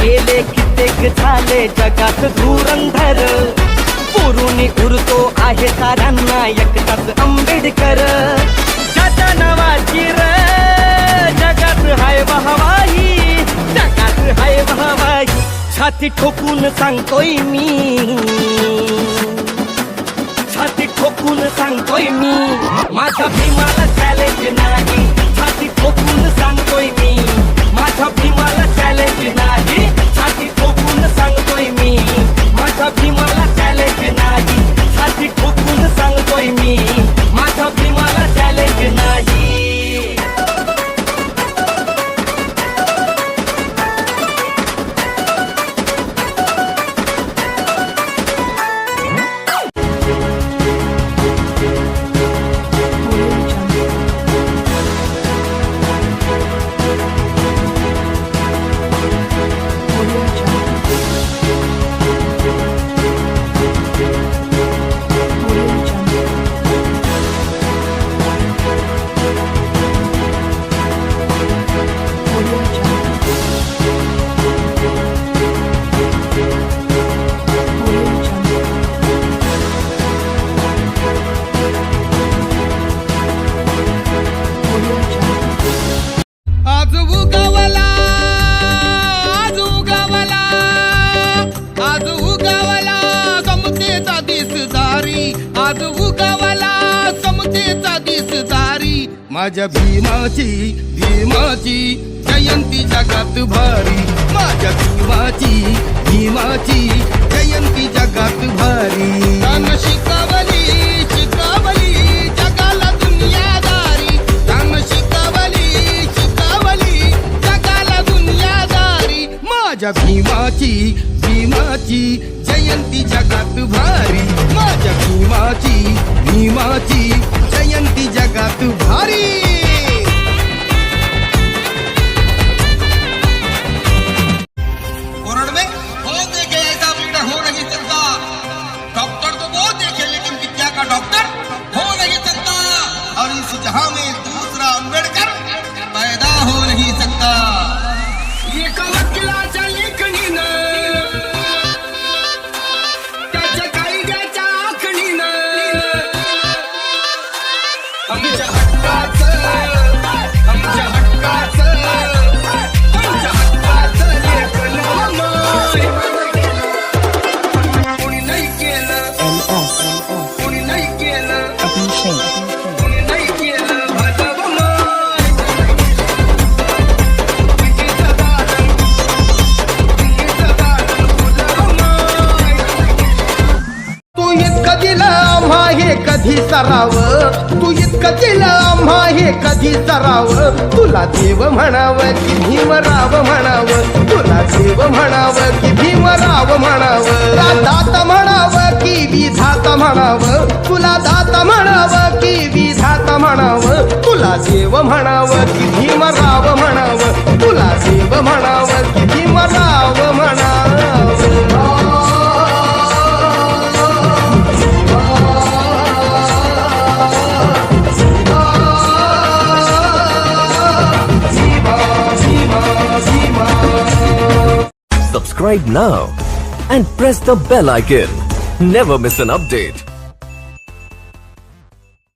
गेले कित्येक झाले जगात धुरंधर, पुरुणी उरतो आहे साऱ्यांना एकटाच आंबेडकर. ज्याच्या नावाची र जगात हाय वाहवाही, जगात हाय वाहवाही. छाती ठोकून सांगतोय मी, छाती ठोकून सांगतोय मी, माझ्या भीमाला चॅलेंज नाही. छाती ठोकून सांगतोय मी, माझ्या भीमाला चॅलेंज नाही. छाती ठोकून सांगतोय मी, माझ्या भीमाला चॅलेंज नाही. छाती ठोकून सांगतोय मी, माझ्या भीमाला चॅलेंज नाही. माझ्या भीमाची भीमाची जयंती जगात भारी. माझ्या भीमाची भीमाची जयंती जगात भारी. त्यानं शिकवली शिकवली जगाला दुनियादारी. त्यानं शिकवली शिकवली जगाला दुनियादारी. माझ्या भीमाची भीमाची जयंती जगात भारी. माझ्या भीमाची भीमाची जयंती जगात भारी. कोरड में बहुत देखे ऐसा बेटा हो नहीं सकता. डॉक्टर तो बहुत देखे लेकिन विद्या का डॉक्टर हो नहीं सकता. और इस जहां में दूसरा अम्बेडकर पैदा हो नहीं सकता. ये कलकलाच्या लेखणीनं त्याच्या कायद्याच्या आखणीनं आमच्या हक्काचं आमच्या हक्काचं आमच्या हक्काचं लेखन आम्हाय. कोणी नाही केलं कोणी नाही केलं कोणी नाही केलं भजवमाय. विजेचं दालन फुलवमाय. तू इतकं दिलं आम्हा हे कधी सरावं. तू इतकं दिलं आम्हा हे कधी सरावं. तुला देव म्हणावं की भीमराव म्हणावं. तुला देव म्हणावं की भीमराव म्हणावं. दात म्हणावं की विधात म्हणावं. तुला दात म्हणावं की विधात म्हणावं. तुला देव म्हणावं की भीमराव म्हणावं. तुला देव म्हणावं की भीमराव म्हणावं. Subscribe now and press the bell icon. Never miss an update.